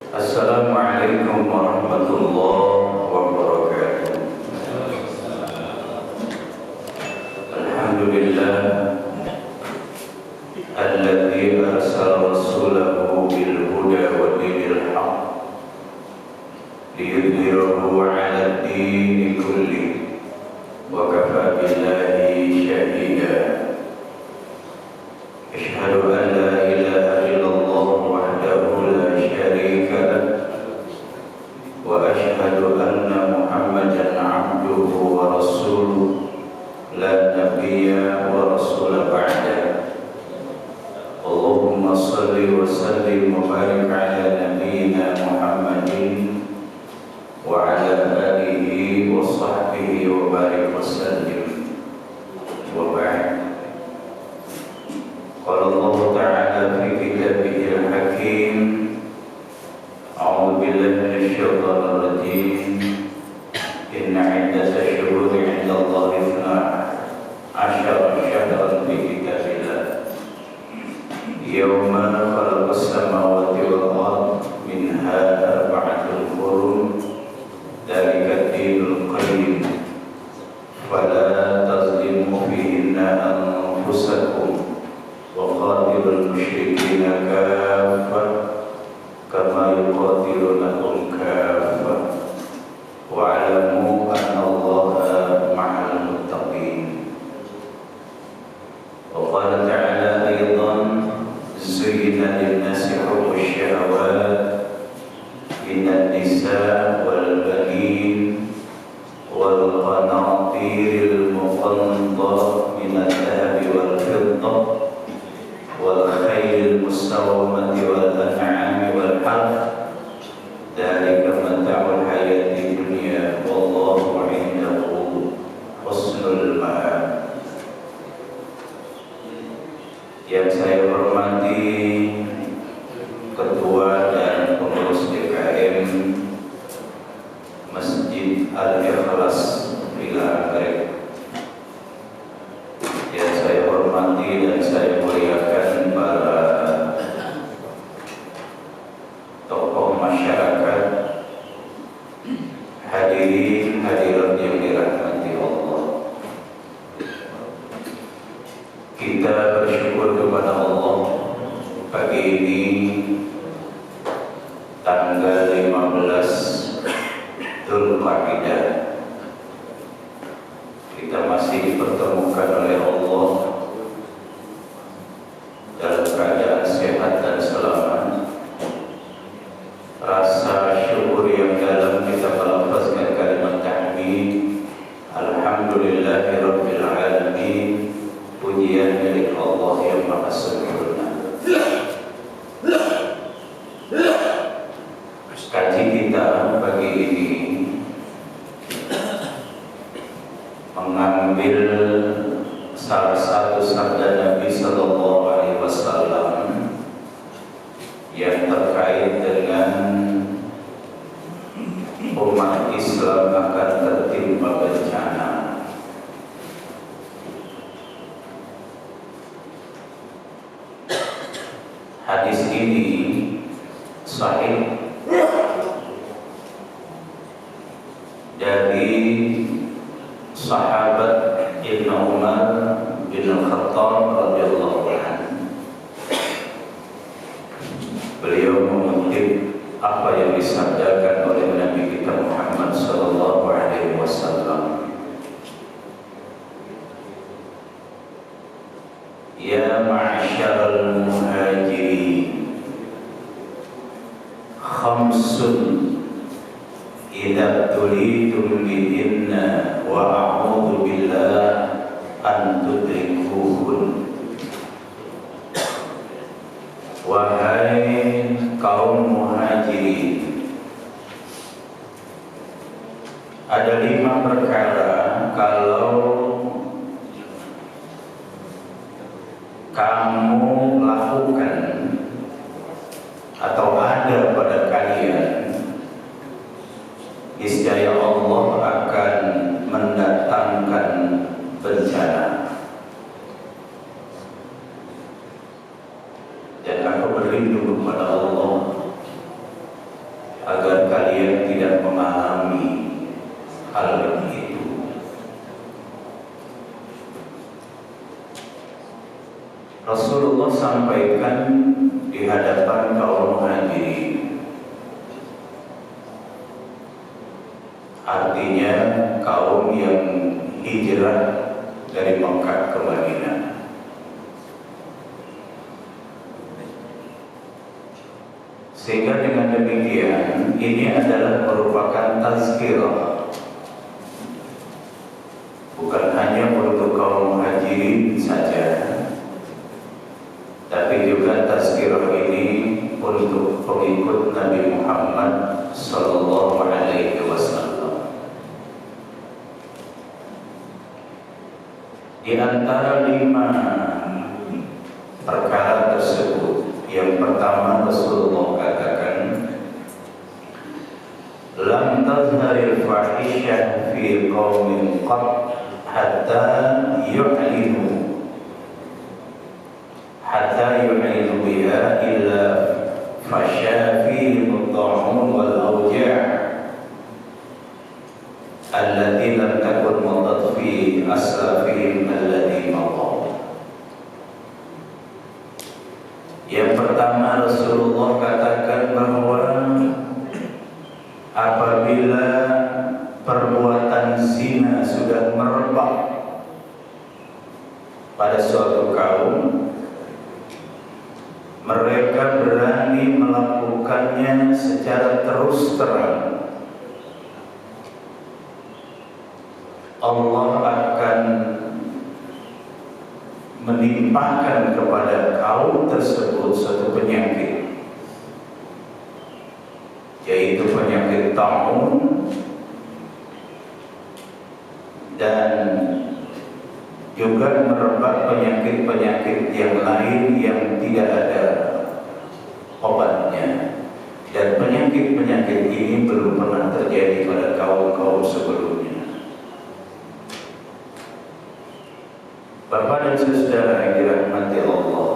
Assalamualaikum warahmatullahi wabarakatuh. Alhamdulillah alladzi arsala rasulahu bil huda wa dinil haqq liyudhhirahu 'ala ad-dini kulli wa kafa billahi shahida. Asyhadu an la ilaha illallah wahdahu la syarika lah wa asyhadu anna Muhammadan 'abduhu wa rasuluh la nabiyya wa rasula ba'da. Allahumma shalli wa sallim wa barik 'ala nabiyyina Muhammadin wa 'ala alihi wa sahbihi wa barik wa sallim. Wa ba'd. Qala Allah Ta'ala fi kitabihil hakim. A'udzu billahi minasyaitonir rajim. Inna 'iddatash shuhuri 'inda Allahi 12 syahran fi kitabillah yawma khalaqas samawati wal ardh minha arba'atun hurum dzalika ad-dinul qayyim fala tazlimu fihinna anfusakum wa qatilul musyrikina kaffah kama yuqatilunakum kaffah wa'lamu anna Allaha ma'al muttaqin. Wa qala ta'ala aydan zuyyina lin-nasi hubbush syahawat minan nisa' wal banin wal qanatiril muqantarah minadh dhahabi wal fiddah wal khaylil musawwamati wal an'ami wal harth dzalika mata'ul hayatid dunya wallahu 'indahu husnul ma'ab. Yang saya hormati Ketua dan Pengurus DKM Masjid Al-Ikhlas Villa Anggrek, yang saya hormati dan saya muliakan para tokoh masyarakat, hadirin hadirat yang dirahmati Allah. Kita bersyukur kepada Allah pagi ini tanggal 15 Dzulqa'dah kita masih dipertemukan oleh Allah dalam keadaan sehat dan selamat. Rasa syukur yang dalam kita melafazkan kalimat tahmid alhamdulillahirabbil alamin, pujian milik Allah yang maha sempurna. Kaji kita pagi ini mengambil salah satu sabda Nabi sallallahu alaihi wasallam yang terkait dengan umat Islam akan tertimpa bencana. Hadis ini sahih dari sahabat Ibnu Umar bin Khattab radhiyallahu anhu. Beliau mengutip apa yang disabdakan oleh Nabi kita Muhammad sallallahu alaihi wasallam. Ya ma'asyaral muhajirin, khamsun idza tulitum bihinna wa a'udzu billah an tudrikuhun. Wahai kaum muhajirin, ada 5 perkara kalau kamu lakukan atau ada pada kalian, niscaya Allah akan mendatangkan bencana. Dan aku berlindung kepada Allah Rasulullah sampaikan di hadapan kaum muhajirin, artinya kaum yang hijrah dari Mekah ke Madinah. Sehingga dengan demikian ini adalah merupakan tazkirah, bukan hanya untuk kaum muhajirin saja, tapi juga tazkirah ini untuk pengikut Nabi Muhammad sallallahu alaihi wasallam. Di antara 5 perkara tersebut, yang pertama Rasulullah katakan, lam tazharil fahisyah fi qaumin qad hatta yu'linu biha illa fasya fihi at-ta'un wal awja' allati lam takun madat fi aslafihim alladhi madat. Yang pertama Rasulullah katakan bahwa apabila perbuatan zina sudah merebak pada suatu kaum, mereka berani melakukannya secara terus terang, Allah akan menimpakan kepada kaum tersebut suatu penyakit, yaitu penyakit ta'un, dan juga merebak penyakit-penyakit yang lain yang tidak ada obatnya. Dan penyakit-penyakit ini belum pernah terjadi pada kaum-kaum sebelumnya. Bapak dan saudara yang dirahmati Allah,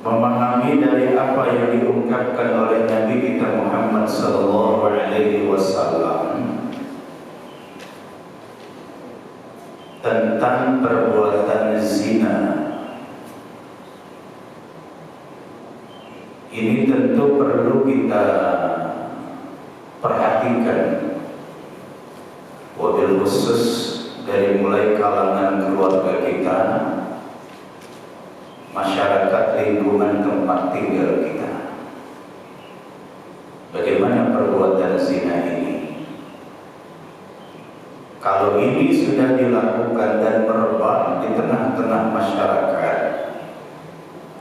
memahami dari apa yang diungkapkan oleh Nabi kita Muhammad sallallahu alaihi wasallam tentang perbuatan zina, ini tentu perlu kita perhatikan, wabil khusus dari mulai kalangan keluarga kita, masyarakat lingkungan tempat tinggal kita. Bagaimana perbuatan zina ini? Kalau ini sudah dilakukan dan merebak di tengah-tengah masyarakat,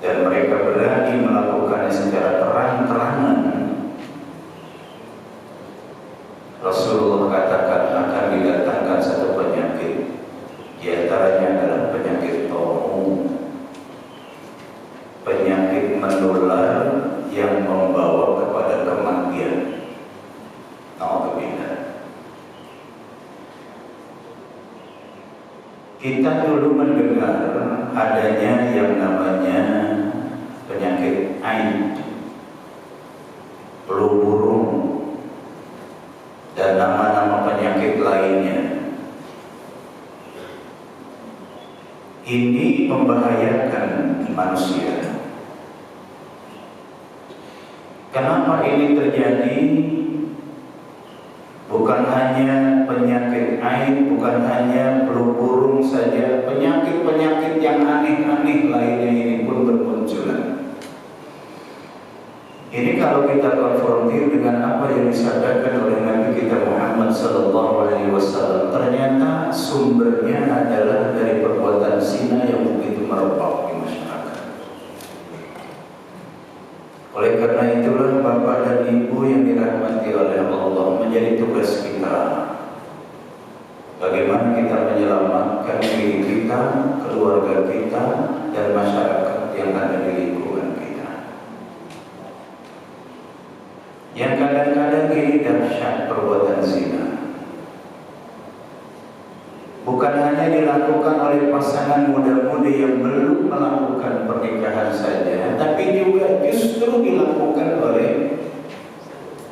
dan mereka berani melakukannya secara terang-terangan, Rasulullah katakan akan didatangkan satu penyakit, di antaranya adalah penyakit ta'un, penyakit menular yang membawa kepada kematian. Alhamdulillah. Kita dulu mendengar adanya yang namanya penyakit ain, flu burung, dan nama-nama penyakit lainnya. Ini membahayakan manusia. Kenapa ini terjadi? Bukan hanya penyakit ain, bukan hanya flu burung saja, penyakit-penyakit yang aneh-aneh lainnya ini pun bermunculan. Ini kalau kita konfrontir dengan apa yang disampaikan oleh Nabi kita Muhammad sallallahu alaihi wasallam, ternyata sumbernya adalah dari perbuatan zina yang begitu merebak di masyarakat. Oleh karena itulah Bapak dan Ibu yang dirahmati oleh Allah, menjadi tugas kita bagaimana kita menyelamatkan diri kita, keluarga kita, dan masyarakat yang ada di lingkungan kita. Yang kadang-kadang ini dahsyat perbuatan zina, bukan hanya dilakukan oleh pasangan muda-mudi yang belum melakukan pernikahan saja, tapi juga justru dilakukan oleh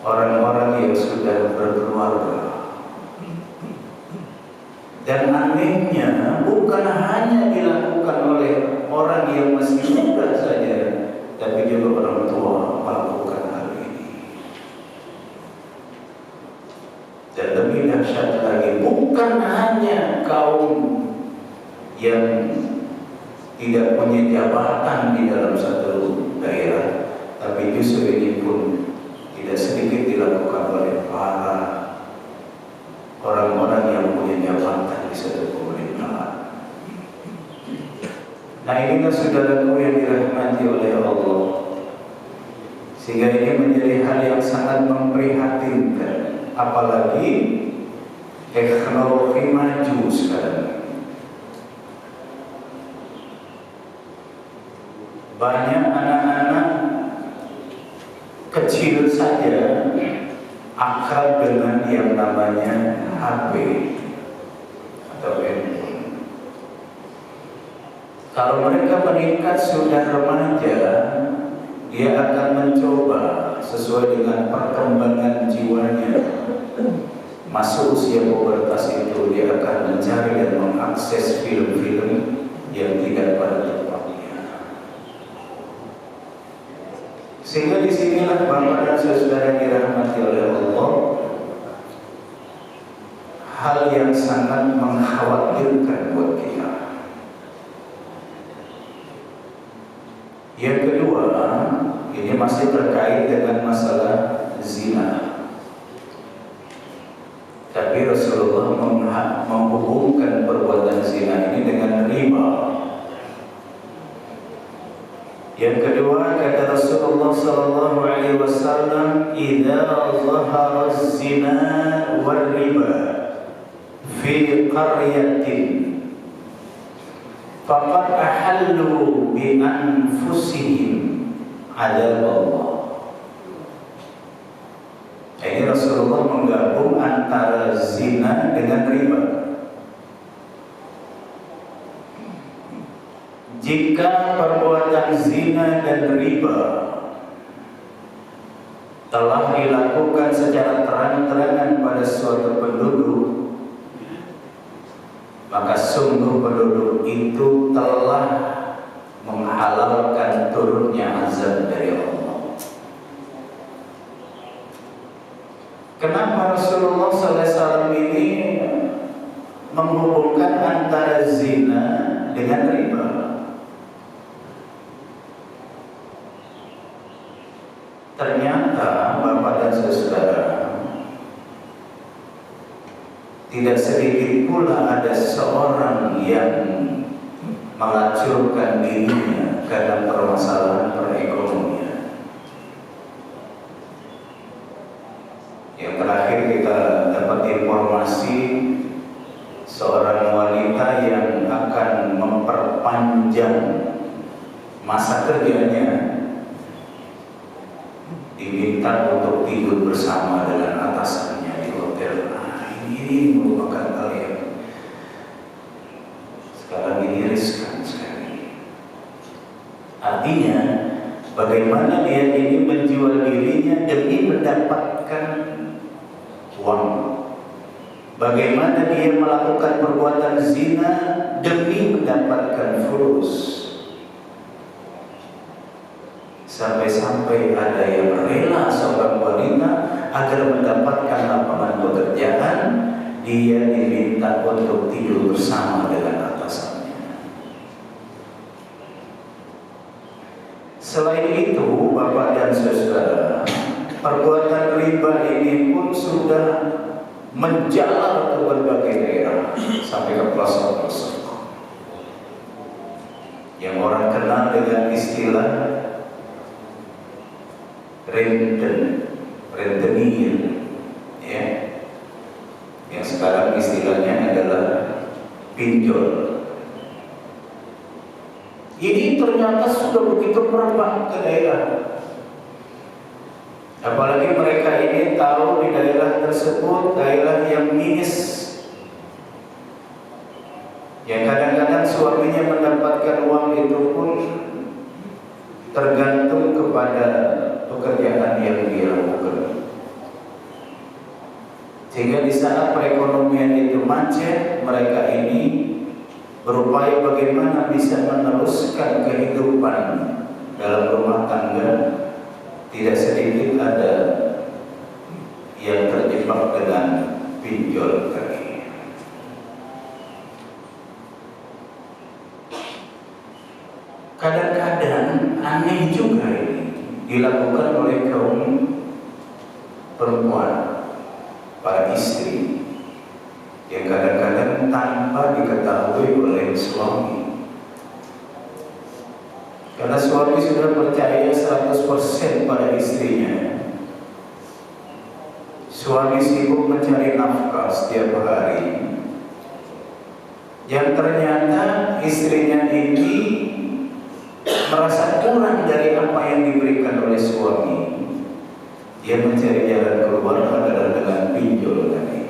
orang-orang yang sudah berkeluarga. Dan anehnya bukan hanya dilakukan oleh orang yang masih muda saja, tapi juga orang tua melakukan hal ini. Dan lebih dahsyat lagi, bukan hanya kaum yang tidak punya jabatan di dalam satu daerah, tapi justru ini pun tidak sedikit dilakukan oleh para orang-orang yang punya jabatan di satu pemerintahan. Nah, inilah saudaraku yang dirahmati oleh Allah, sehingga ini menjadi hal yang sangat memprihatinkan. Apalagi teknologi maju sekarang. Banyak anak-anak kecil saja akrab dengan yang namanya HP atau handphone. Kalau mereka meningkat sudah remaja, dia akan mencoba sesuai dengan perkembangan jiwanya. Masuk usia pubertas itu dia akan mencari dan mengakses film-film yang tidak pada tempatnya. Sehingga disinilah Bapak dan saudara dirahmati oleh Allah, hal yang sangat mengkhawatirkan buat kita. Yang kedua, ini masih terkait dengan masalah zina. Tapi Rasulullah menghubungkan perbuatan zina ini dengan riba. Yang kedua, kata Rasulullah sallallahu alaihi wasallam, "Idza zahara az-zina wal riba fi qaryatin faqad ahallu bi anfusihim adab Allah." Ini Rasulullah menggabung antara zina dengan riba. Jika perbuatan zina dan riba telah dilakukan secara terang-terangan pada suatu penduduk, maka sungguh penduduk itu telah menghalalkan turunnya azab dari Allah. Kenapa Rasulullah SAW ini menghubungkan antara zina dengan riba? Ternyata Bapak dan saudara, tidak sedikit pula ada seorang yang melacurkan dirinya karena permasalahan perekonomian. Yang terakhir kita dapat informasi seorang wanita yang akan memperpanjang masa kerjanya diminta untuk tidur bersama dengan atasannya di hotel. Nah, ini merupakan hal yang sekarang ini riskan sekali. Artinya, bagaimana dia ini menjual dirinya demi mendapatkan uang. Bagaimana dia melakukan perbuatan zina demi mendapatkan fulus. Sampai-sampai ada yang rela seorang wanita agar mendapatkan lapangan pekerjaan, dia diminta untuk tidur bersama dengan atasannya. Selain itu, Bapak dan saudara, perbuatan riba ini pun sudah menjalar ke berbagai daerah sampai ke pelosok-pelosok yang orang kenal dengan istilah rentenir, ya, yang sekarang istilahnya adalah pinjol. Ini ternyata sudah begitu merebak ke daerah. Apalagi mereka ini tahu di daerah tersebut daerah yang minus, yang kadang-kadang suaminya mendapatkan uang itu pun tergantung kepada pekerjaan yang dia lakukan. Sehingga di saat perekonomian itu macet, mereka ini berupaya bagaimana bisa meneruskan kehidupan dalam rumah tangga. Tidak sedikit ada yang terjebak dengan pinjol tadi. Kadang-kadang aneh juga ini dilakukan oleh kaum perempuan, para istri, yang kadang-kadang tanpa diketahui oleh suami. Karena suami sudah percaya 100% pada istrinya. Suami sibuk mencari nafkah setiap hari, yang ternyata istrinya ini merasa kurang dari apa yang diberikan oleh suami. Dia mencari jalan keluar adalah dengan pinjol tadi.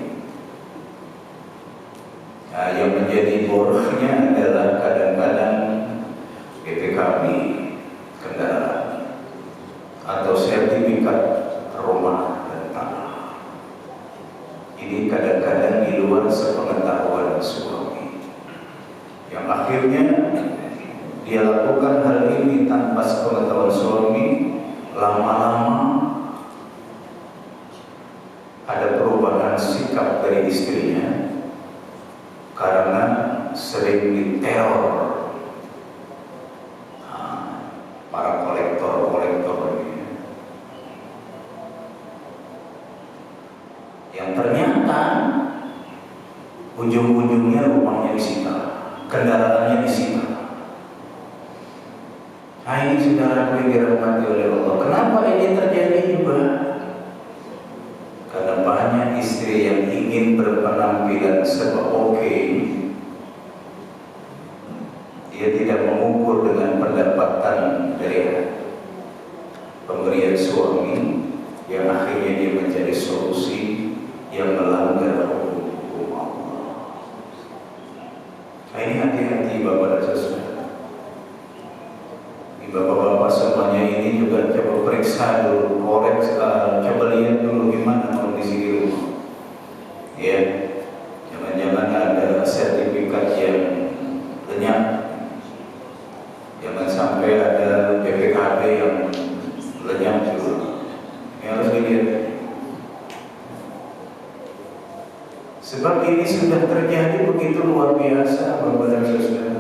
Nah, yang menjadi borosnya adalah kadang-kadang BPKB kendaraan atau sertifikat rumah dan tanah. Ini kadang-kadang di luar sepengetahuan suami, yang akhirnya dia lakukan hal ini tanpa sepengetahuan suami. Lama-lama ada perubahan sikap dari istrinya karena sering diteror para kolektor ini, yang ternyata ujung-ujungnya rumahnya disita, kendaraannya disita. Nah, ini saudara yang dirahmati oleh Allah. Kenapa ini terjadi juga? Karena banyak istri yang ingin berpenampilan serba oke. Dia tidak mengukur dengan pendapatan dari pemberian suami, yang akhirnya dia menjadi solusi yang melanggar hukum Allah. Nah, ini hati-hati Bapak dan Saudara. Bapak-bapak semuanya ini juga coba periksa dulu, coba lihat dulu gimana kondisi di rumah. Ya, jangan-jangan ada sertifikat yang lenyap. Jangan sampai ada BPKB yang lenyap juga. Ini harus dilihat. Sebab ini sudah terjadi begitu luar biasa, Bapak dan Saudara.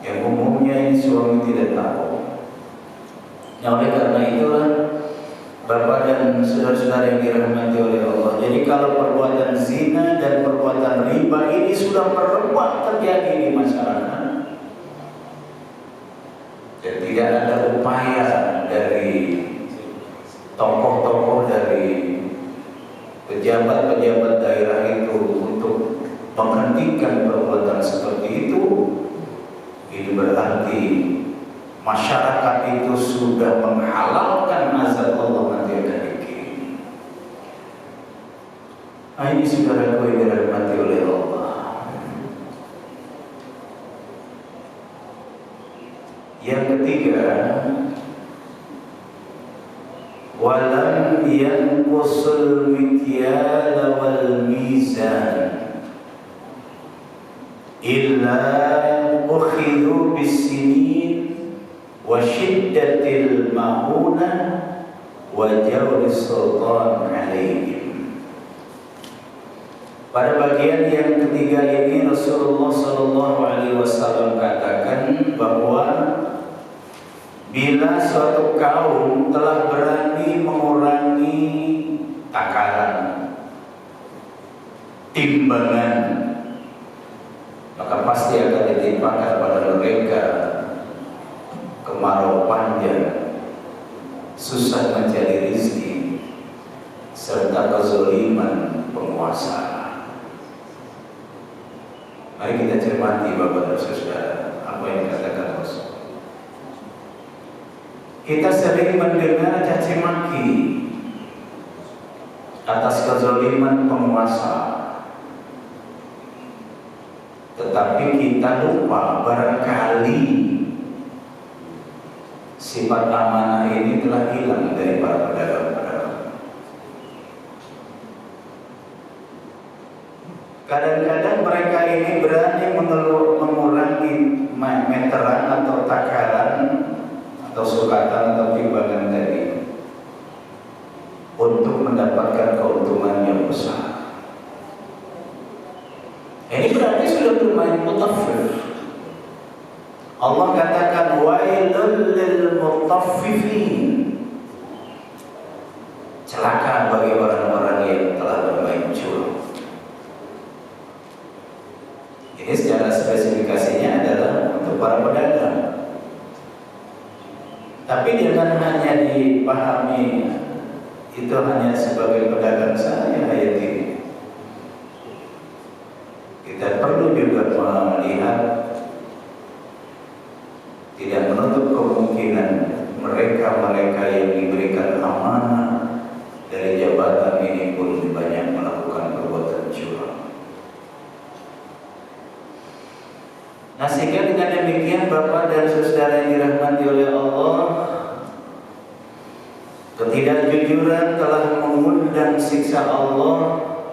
Yang umumnya ini suami tidak tahu. Nah, oleh karena itulah Bapak dan saudara-saudara yang dirahmati oleh Allah. Jadi kalau perbuatan zina dan perbuatan riba ini sudah merebak terjadi di masyarakat, dan tidak ada upaya dari tokoh-tokoh, dari pejabat-pejabat daerah itu untuk menghentikan perbuatan seperti itu, ini berarti masyarakat itu sudah menghalalkan azab Allah nanti akan dikirim. Nah, ini saudaraku yang dirahmati oleh Allah. Yang ketiga, walam yanqusul mikyal wal mizan illa ukhidhu bis-sinin wa syiddatil ma'unah wa jawris sultan alaihim. Pada bagian yang ketiga ini Rasulullah SAW katakan bahwa bila suatu kaum telah berani mengurangi takaran, timbangan, maka pasti akan ditimpakan pada mereka kemarau panjang, susah mencari rezeki, serta kezaliman penguasa. Mari kita cermati Bapak dan Saudara apa yang dikatakan Rasul. Kita sering mendengar caci maki atas kezaliman penguasa, tetapi kita lupa barangkali sifat amanah ini telah hilang dari para pedagang-pedagang. Kadang-kadang mereka ini berani mengurangi meteran atau takaran atau sukatan atau timbangan tadi untuk mendapatkan keuntungan yang besar. Ini berarti sudah bermain mutaffif. Allah katakan wailul lil mutaffifin. Celaka bagi orang-orang yang telah bermain curang. Ini secara spesifikasinya adalah untuk para pedagang. Tapi jangan hanya dipahami itu hanya sebagai pedagang saja ayat ini. Kita perlu juga melihat, tidak menutup kemungkinan mereka-mereka yang diberikan amanah dari jabatan ini pun banyak melakukan perbuatan curang. Nah, sehingga dengan demikian Bapak dan saudara yang dirahmati oleh Allah, ketidakjujuran telah mengundang siksa Allah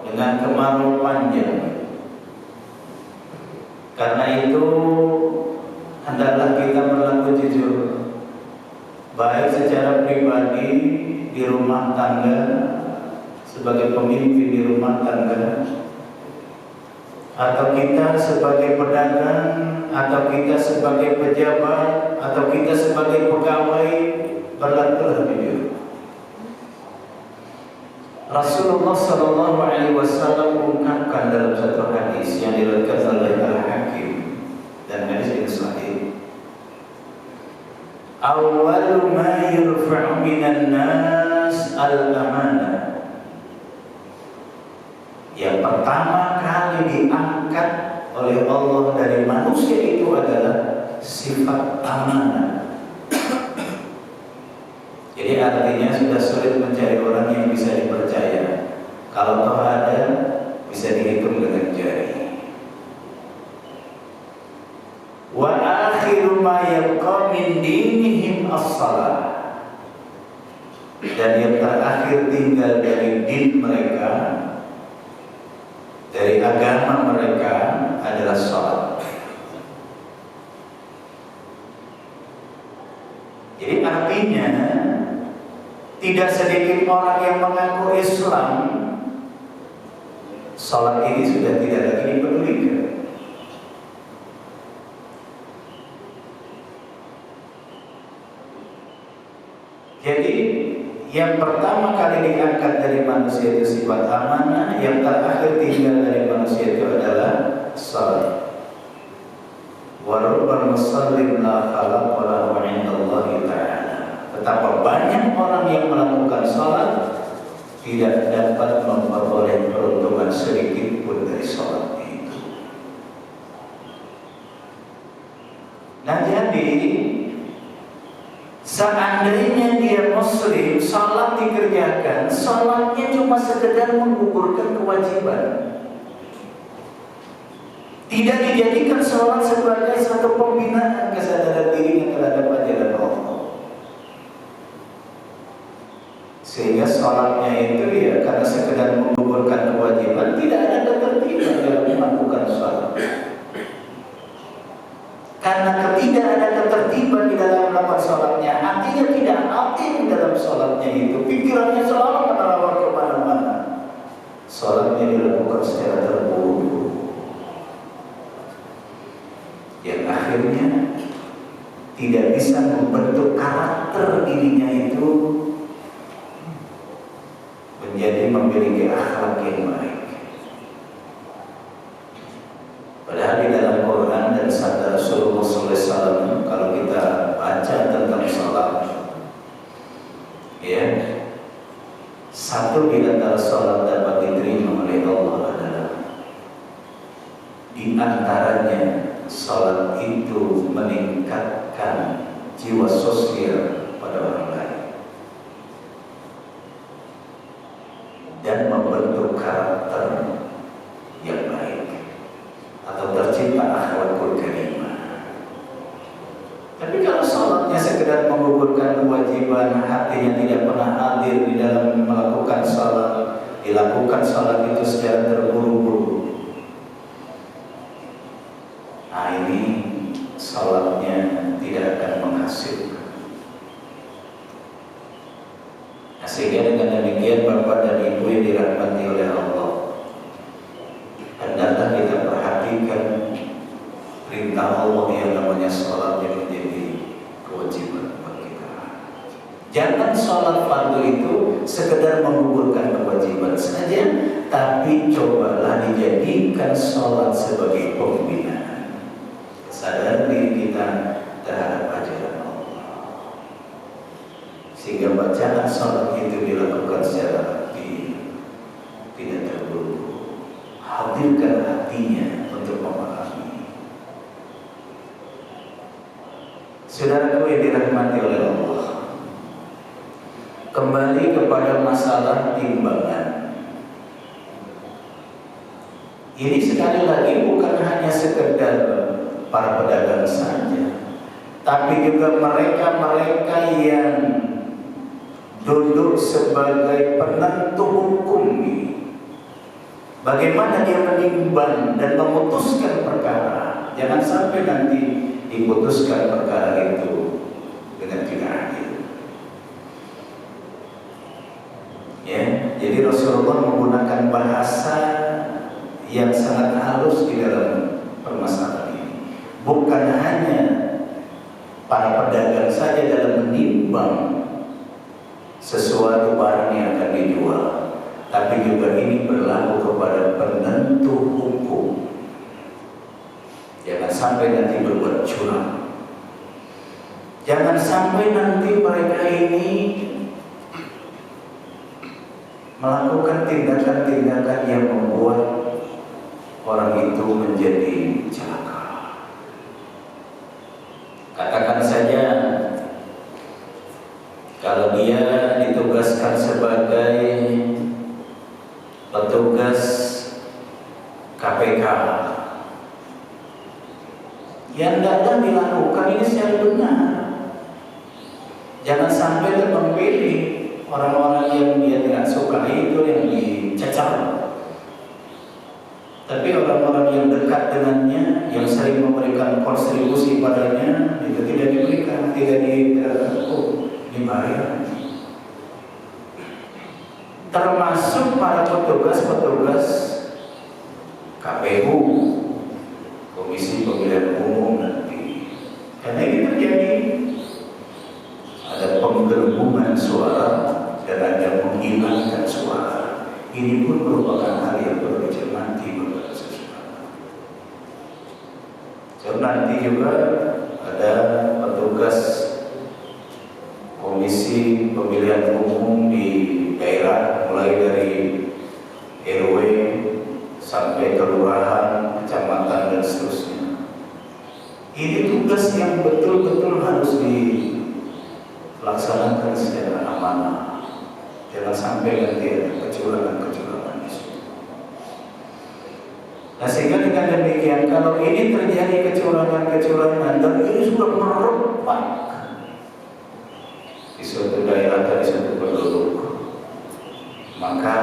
dengan kemarau panjang. Karena itu hendaklah kita berlaku jujur, baik secara pribadi di rumah tangga, sebagai pemimpin di rumah tangga, atau kita sebagai pedagang, atau kita sebagai pejabat, atau kita sebagai pegawai, berlakulah jujur. Rasulullah Sallallahu Alaihi Wasallam mengungkapkan dalam satu hadis yang diriwayatkan oleh Al-Hakim dan hadis ini sahih. Awwalu ma yurfa'u minan nas al-amanah. Yang pertama kali diangkat oleh Allah dari manusia itu adalah sifat amanah. Jadi artinya sudah sulit mencari orang yang bisa dipercaya. Kalau toh ada, bisa dihitung dengan jari. Wa akhiru ma yabqa min dinihim as-salah. Dan yang terakhir tinggal dari din mereka, dari agama mereka adalah salat. Jadi artinya tidak sedikit orang yang mengaku Islam, salat ini sudah tidak lagi dipedulikan. Jadi yang pertama kali diangkat dari manusia itu sifat amanah, yang terakhir tinggal dari manusia itu adalah salat. Wa rubbal musallin la khalaqa lahu 'indallahi ta'ala. Betapa banyak orang yang melakukan salat tidak dapat memperoleh peruntungan sedikit pun dari salat itu. Nah, jadi seandainya dia muslim, salat dikerjakan, salatnya cuma sekedar menggugurkan kewajiban. Tidak dijadikan salat sebagai satu pembinaan kesadaran dirinya terhadap ajaran Allah. Sehingga salatnya itu ya karena sekedar menggugurkan kewajiban, tidak ada ketertiban dalam melakukan salat. Karena tidak ada ketertiban di dalam melakukan salatnya, hatinya tidak aktif di dalam salatnya itu, pikirannya selalu menerawang kemana-mana. Salatnya dilakukan secara terburu-buru, yang akhirnya tidak bisa membentuk karakter dirinya itu menjadi memiliki akhlak yang baik. Padahal di dalam Quran dan sabda Rasulullah SAW, kalau kita baca tentang salat, ya, satu di antara salat dapat diterima oleh Allah adalah di antaranya salat itu meningkatkan jiwa sosial pada orang lain dan membentuk karakter yang baik atau tercipta akhlakul karimah. Tapi kalau salatnya sekedar menggugurkan kewajiban, hatinya tidak pernah hadir di dalam melakukan salat, dilakukan salat itu secara terburu-buru, Sehingga dengan demikian Bapak dan Ibu yang dirahmati oleh Allah, hendaklah kita perhatikan perintah Allah yang namanya sholat yang menjadi kewajiban bagi kita. Jangan sholat fardu itu sekedar menggugurkan kewajiban saja, tapi cobalah dijadikan sholat sebagai pembinaan kesadaran diri kita terhadap ajaran Allah, sehingga bacaan sholat itu dilakukan secara hati, tidak terburu-buru. Hadirkan hatinya untuk memahami. Saudaraku yang dirahmati oleh Allah, kembali kepada masalah timbangan. Ini sekali lagi bukan hanya sekedar para pedagang saja, tapi juga mereka-mereka yang duduk sebagai penentu hukum ini. Bagaimana dia menimbang dan memutuskan perkara. Jangan sampai nanti diputuskan perkara itu dengan tidak adil. Ya, jadi Rasulullah menggunakan bahasa yang sangat halus di dalam permasalahan ini. Bukan hanya para pedagang saja dalam menimbang sesuatu barang yang akan dijual, tapi juga ini berlaku kepada penentu hukum. Jangan sampai nanti berbuat curang. Jangan sampai nanti mereka ini melakukan tindakan-tindakan yang membuat orang itu menjadi celaka. Katakan saja, kalau dia ditugaskan sebagai petugas KPK, yang hendaknya dilakukan ini secara benar. Jangan sampai terbang pilih orang-orang yang dia tidak suka itu yang dicacar, tapi orang-orang yang dekat dengannya, yang sering memberikan kontribusi padanya, itu tidak diberikan, tidak dibayar. Termasuk para petugas-petugas KPU, Komisi Pemilihan Umum nanti. Karena ini terjadi, ada penggelembungan suara dan ada menghilangkan suara. Ini pun merupakan hal yang perlu dicermati beberapa sesuatu. Dan nanti juga ada petugas Komisi Pemilihan Umum di daerah, mulai dari RW sampai kelurahan, kecamatan dan seterusnya. Ini tugas yang betul-betul harus dilaksanakan secara amanah. Jangan sampai nanti ada kecurangan-kecurangan di situ. Nah, sehingga dengan demikian, kalau ini terjadi kecurangan-kecurangan dan ini sudah merebak di suatu daerah dan di suatu penduduk, maka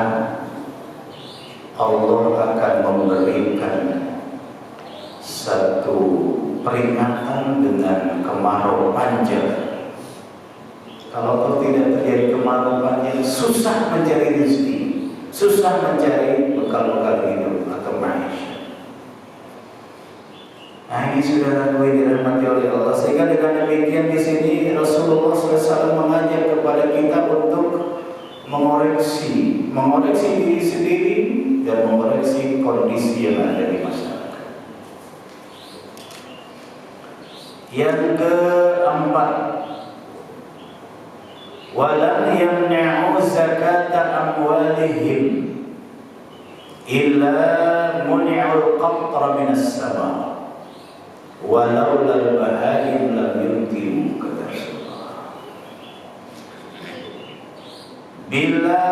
Allah akan memberikan satu peringatan dengan kemarau panjang. Kalau tidak terjadi kemarau panjang, susah mencari rezeki, susah mencari bekal-bekal hidup atau maisha. Nah, ini saudara yang dirahmati oleh Allah. Sehingga dengan demikian di sini Rasulullah SAW mengajak kepada kita untuk mengoreksi diri sendiri dan mengoreksi kondisi yang ada di masyarakat. Yang keempat, walam yamna'u zakata amwalihim illa muni'ul qatra minas sama' walau lal bahaim lam yuntimu, kata Rasulullah. Bila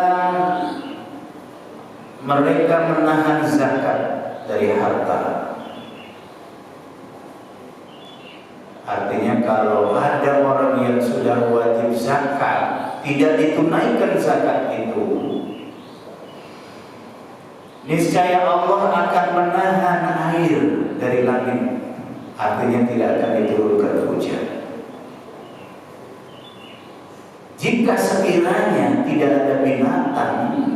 mereka menahan zakat dari harta, artinya kalau ada orang yang sudah wajib zakat tidak ditunaikan zakat itu, niscaya Allah akan menahan air dari langit, artinya tidak akan diturunkan hujan. Jika sekiranya artinya tidak ada binatang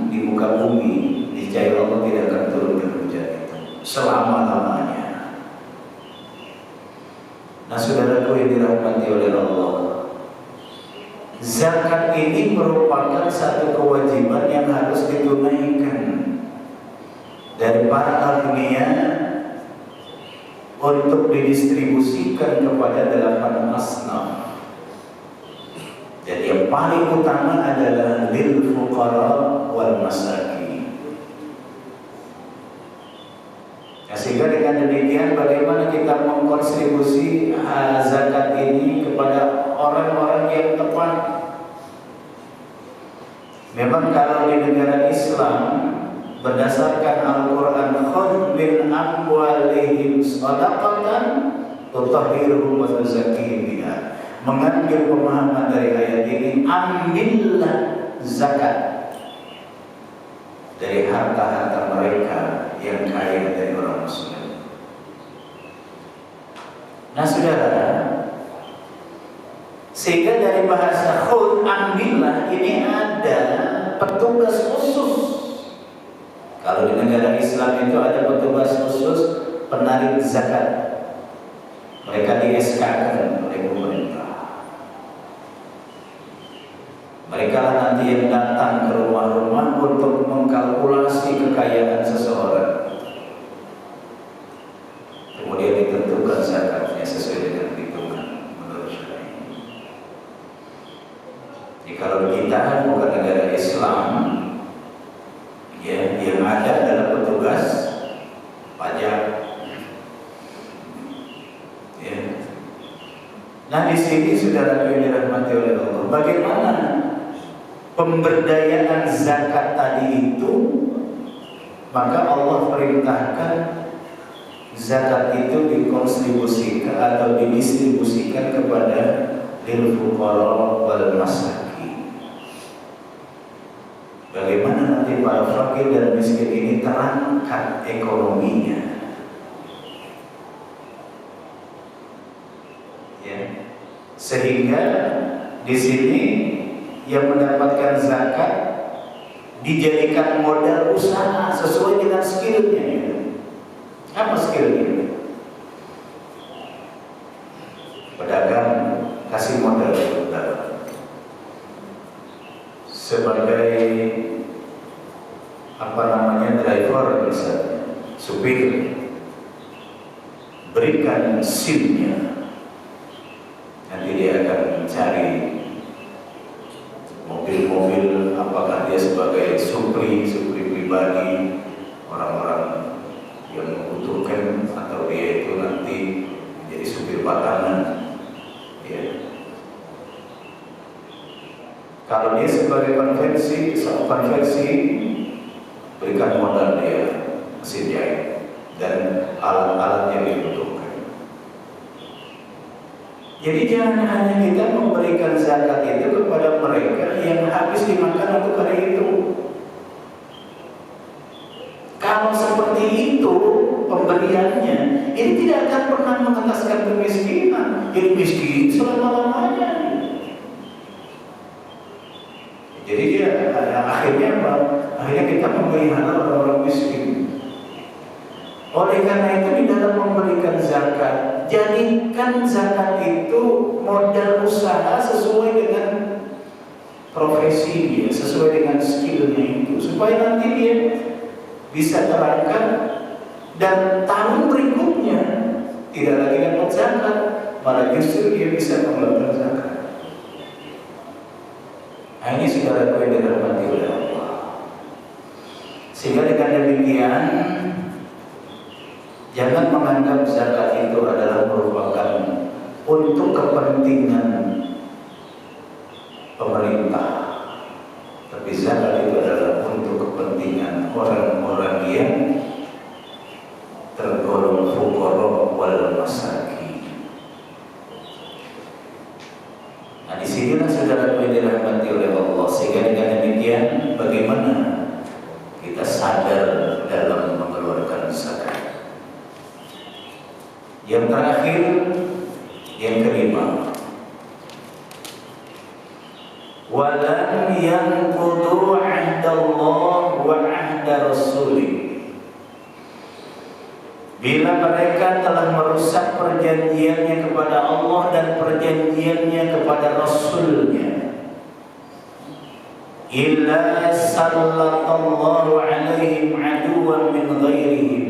di muka bumi niscaya Allah tidak akan turunkan hujan itu selama-lamanya. Nah, saudaraku yang dirahmati oleh Allah, zakat ini merupakan satu kewajiban yang harus ditunaikan dari para agniya untuk didistribusikan kepada 8 asnaf. Jadi yang paling utama adalah lil fuqara wal masakin. Nah, sehingga dengan demikian bagaimana kita mengkontribusi zakat ini kepada orang-orang yang tepat. Memang kalau di negara Islam berdasarkan Al-Quran, khudh min amwalihim shadaqatan tutahhiruhum wa tuzakkihim biha. Mengambil pemahaman dari ayat ini, ambillah zakat dari harta-harta mereka yang kaya dari orang muslim. Nah, saudara, sehingga dari bahasa khudh, ambillah, ini ada petugas khusus. Kalau di negara Islam itu ada petugas khusus penarik zakat. Mereka di-SK-kan oleh pemerintah. Mereka lah nanti yang datang ke rumah-rumah untuk mengkalkulasi kekayaan seseorang. Kemudian ditentukan zakatnya sesuai dengan perhitungan menurut syariat. Jadi kalau kita bukan negara Islam, ya, yang ada adalah petugas pajak. Ya. Nah, di sini saudara yang dirahmati oleh Allah, bagaimana pemberdayaan zakat tadi itu? Maka Allah perintahkan zakat itu dikontribusikan atau didistribusikan kepada lil fuqara wal masakin. Bagaimana nanti para fakir dan miskin ini terangkat ekonominya? Ya. Sehingga di sini yang mendapatkan zakat dijadikan modal usaha sesuai dengan skillnya. Apa skillnya? Pedagang kasih modal sebagai driver misalnya, supir, berikan SIM-nya. Nanti dia akan mencari mobil-mobil, apakah dia sebagai supri pribadi, orang-orang yang membutuhkan, atau dia itu nanti menjadi supir batangan. Ya. Kalau dia sebagai konversi, berikan modal dia mesin jahit dan alat-alat yang dibutuhkan. Jadi jangan hanya kita memberikan zakat itu kepada mereka yang habis dimakan untuk hari itu. Kalau seperti itu pemberiannya, ini tidak akan pernah mengentaskan kemiskinan. Jadi miskin selama-lamanya. Jadi dia akhirnya apa? Akhirnya kita memelihara orang-orang miskin. Oleh karena itu di dalam memberikan zakat, jadikan zakat itu modal usaha sesuai dengan profesi dia, sesuai dengan skillnya itu, supaya nanti dia bisa terangkat dan tahun berikutnya tidak lagi dapat zakat, malah justru dia bisa mengeluarkan zakat. Nah, ini saudara yang dirahmati oleh Allah. Sehingga dengan demikian, jangan menganggap zakat itu adalah merupakan untuk kepentingan pemerintah, tapi zakat itu adalah untuk kepentingan orang-orang yang tergolong fuqara wal masakin. Nah, disinilah saudara yang dirahmati oleh Allah. Sehingga dengan demikian, bagaimana kita sadar dalam mengeluarkan zakat. Yang terakhir, yang kelima, wa walam yanqudu 'ahdallah wa 'ahda rasulih. Bila mereka telah merusak perjanjiannya kepada Allah dan perjanjiannya kepada Rasulnya, illa sallallahu alaihim aduwan min ghairihim,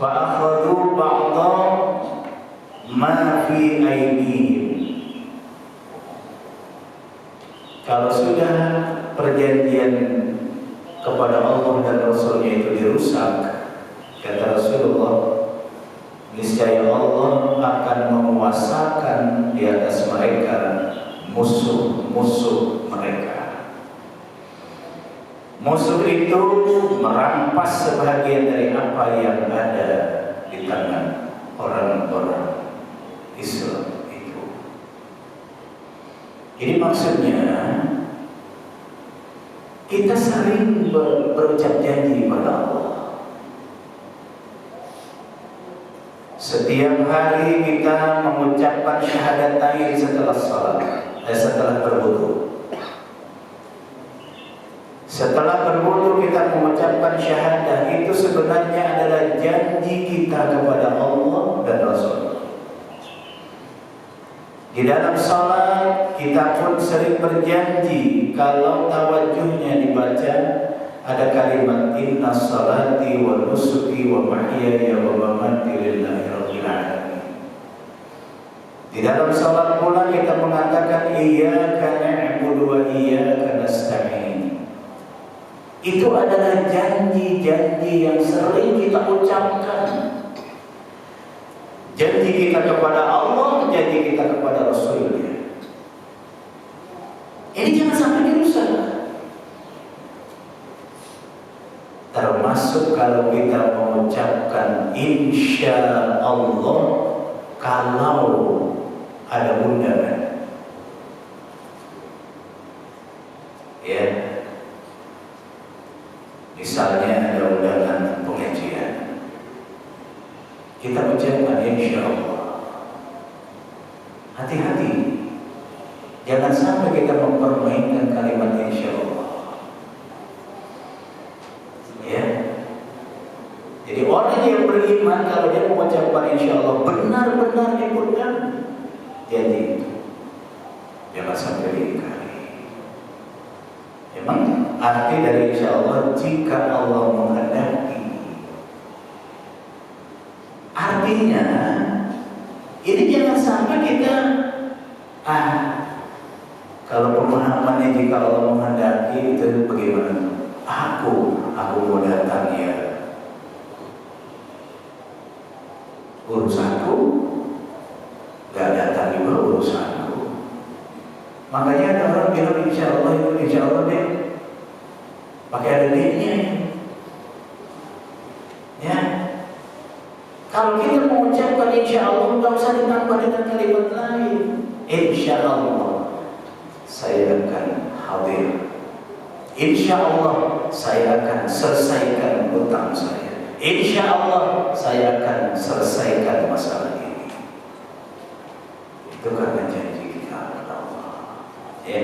fa'akhadhu ba'da ma fi aydihim. Kalau sudah perjanjian kepada Allah dan Rasulnya itu dirusak, kata Rasulullah, niscaya Allah akan menguasakan di atas mereka musuh-musuh mereka. Musuh itu merampas sebagian dari apa yang ada di tangan orang-orang Islam itu. Ini maksudnya kita sering berucap janji pada Allah. Setiap hari kita mengucapkan syahadatain setelah salat, setelah berwudu. Setelah berwudu kita mengucapkan syahadah, itu sebenarnya adalah janji kita kepada Allah dan Rasul. Di dalam salat kita pun sering berjanji, kalau tawajuhnya dibaca ada kalimat inna salati wa nusuki wa mahyaya wa mamati lillahi rabbil alamin. Di dalam salat pula kita mengatakan iyyaka na'budu wa iyyaka nasta'in. Itu adalah janji-janji yang sering kita ucapkan. Janji kita kepada Allah, janji kita kepada Rasulnya. Ini jangan sampai dirusak. Termasuk kalau kita mengucapkan insya Allah kalau ada undangan. Ya. Misalnya ada undangan pengajian, kita ucapkan insya Allah. Hati-hati, jangan sampai kita mempermainkan kalimat insya Allah. Ya, jadi orang yang beriman kalau dia mengucapkan insya Allah benar-benar ikutkan janji itu, jangan sampai diingkari. Memang arti dari insya Allah jika Allah menghendaki. Artinya ini jangan sampai kita kalau pemahamannya jika Allah menghendaki itu bagaimana? Aku mau datang ya, urusanku, gak datang juga urusanku. Makanya ada orang bilang insya Allah itu insya Allah deh, pakai ada dehnya. Ya, kalau kita mengucapkan insya Allah nggak usah ditambah dengan kalimat lain. Insya Allah saya akan hadir. Insya Allah saya akan selesaikan hutang saya. Insya Allah saya akan selesaikan masalah ini. Itu karena janji kita kepada Allah. Ya.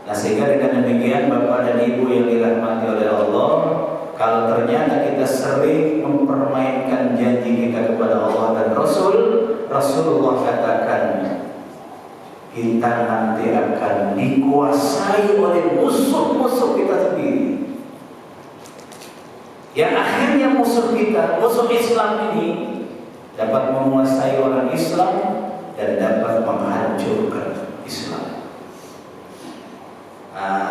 Nah sehingga dengan demikian Bapak dan Ibu yang dirahmati oleh Allah, kalau ternyata kita sering mempermainkan janji kita kepada Allah dan Rasul, Rasulullah katakan kita nanti akan dikuasai oleh musuh-musuh kita sendiri. Yang akhirnya musuh kita, musuh Islam ini dapat menguasai orang Islam dan dapat menghancurkan Islam.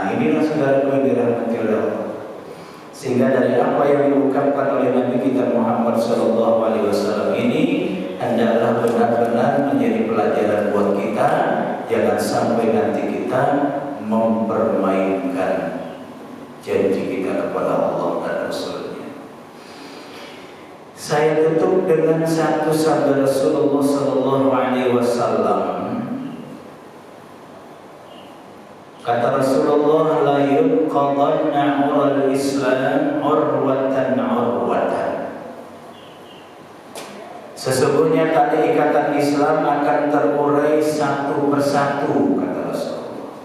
Inilah saudara yang dirahmati oleh Allah. Sehingga dari apa yang diungkapkan oleh Nabi kita Muhammad SAW ini hendaklah benar-benar menjadi pelajaran buat kita. Jangan sampai nanti kita mempermainkan janji kita kepada Allah dan Rasulnya. Saya tutup dengan satu sabda Rasulullah SAW. Kata Rasulullah, la yuqadanna ural Islam urwatan urwatan. Sesungguhnya tali ikatan Islam akan terurai satu persatu, kata Rasulullah.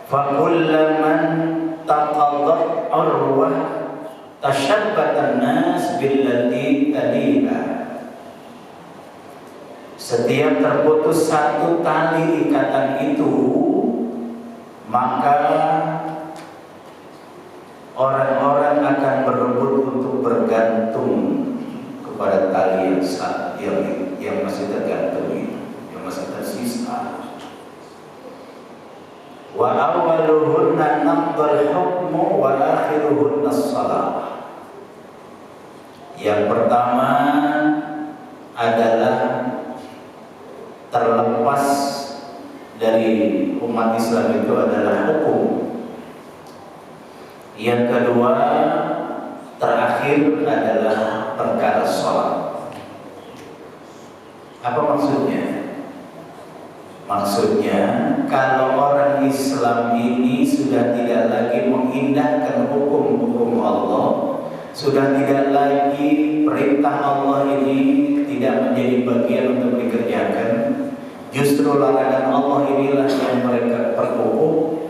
Fakullaman taqadat urwah tashabbatan nas billati taliha. Setiap terputus satu tali ikatan itu, maka orang-orang akan berebut untuk bergantung kepada tali yang masih tergantung itu, yang masih tersisa. Wa awwaluhunna naqdul hukmu wa akhiruhunna shalah. Yang pertama adalah terlepas dari umat Islam itu adalah hukum. Yang kedua, terakhir adalah perkara sholat. Apa maksudnya? Maksudnya, kalau orang Islam ini sudah tidak lagi mengindahkan hukum-hukum Allah, sudah tidak lagi perintah Allah ini tidak menjadi bagian untuk dikerjakan, justru larangan Allah inilah yang mereka perkukuh,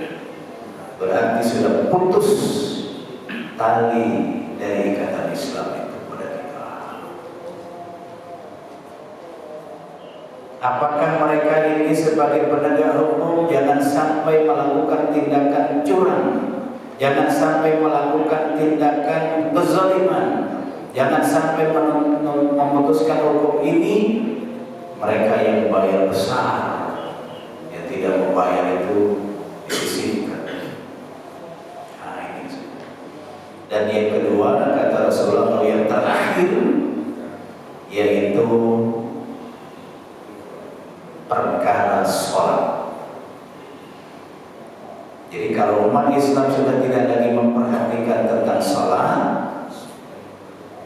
berarti sudah putus tali dari ikatan Islam itu pada kita. Apakah mereka ini sebagai penegak hukum jangan sampai melakukan tindakan curang, jangan sampai melakukan tindakan kezaliman, jangan sampai memutuskan hukum ini mereka yang bayar besar, yang tidak membayar itu disisihkan. Dan yang kedua, kata Rasulullah, yang terakhir yaitu perkara sholat. Jadi kalau umat Islam sudah tidak lagi memperhatikan tentang sholat,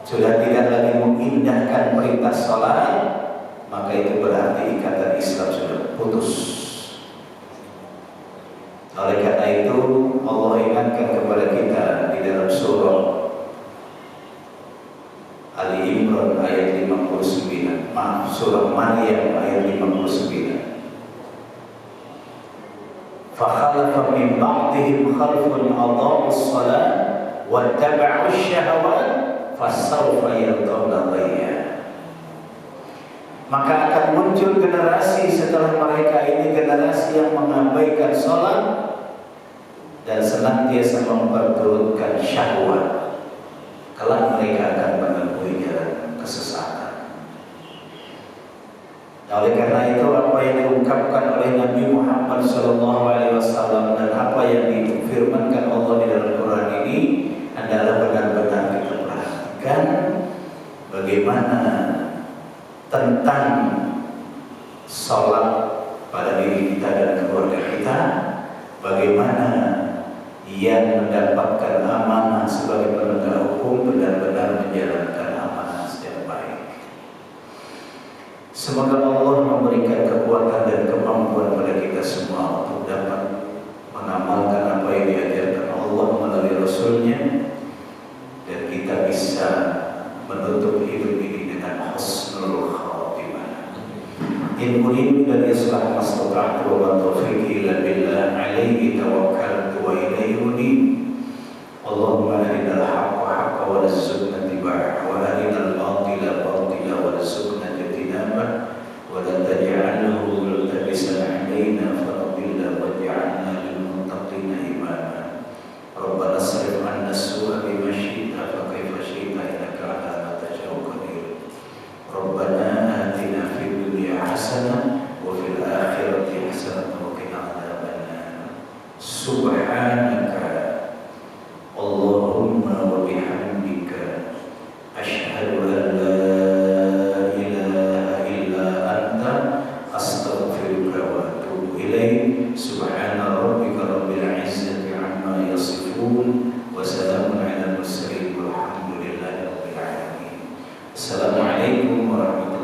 sudah tidak lagi mengindahkan perintah sholat, maka itu berarti ikatan Islam sudah putus. Oleh karena itu Allah ingatkan kepada kita di dalam surah Ali Imran ayat 59, surah Maryam ayat 59. Fakhalafa min ba'dihim khalfun adha'us shalah wattaba'us syahawat fasawfa yalqawna ghayya. Maka akan muncul generasi setelah mereka ini, generasi yang mengabaikan sholat dan senantiasa memperturutkan syahwat. Kelak mereka akan menemui jalan kesesatan. Oleh karena itu, apa yang diungkapkan oleh Nabi Muhammad SAW dan apa yang difirmankan Allah di dalam Quran ini adalah benar-benar kita perhatikan bagaimana tentang sholat pada diri kita dan keluarga kita, bagaimana yang mendapatkan amanah sebagai penegak hukum benar-benar menjalankan amanah secara baik. Semoga Allah memberikan kekuatan dan kemampuan pada kita semua untuk dapat mengamalkan apa yang diajarkan Allah melalui Rasulnya, dan kita bisa menutup hidup ini dengan husnul khatimah. In uridu illa al-islah mastata'tu wa ma taufiqi illa billah, alaihi tawakkaltu wa ilaihi unib. Allahumma arinal haqqa haqqan wa warzuqna ittiba'ahu wa arinal batila batila warzuqna ijtinabah wa la taj'alhu multabisan 'alaina fadilla waj'alna lil muttaqina imama. Rabbana srif 'anna as-su'a bima syi'ta fa kaifa syi'ta innaka 'ala ma tasha'u qadir. Rabbana atina fid dunya hasanah wa fil akhirati hasanah wa qina adzabannar. Subhanaka Allahumma wa bihamdika asyhadu an la ilaha illa anta astaghfiruka wa atubu ilaik. Subhana rabbika rabbil izzati amma yasifun wa salamun alal mursalin walhamdulillahi rabbil alamin. Assalamualaikum warahmatullahi wabarakatuh.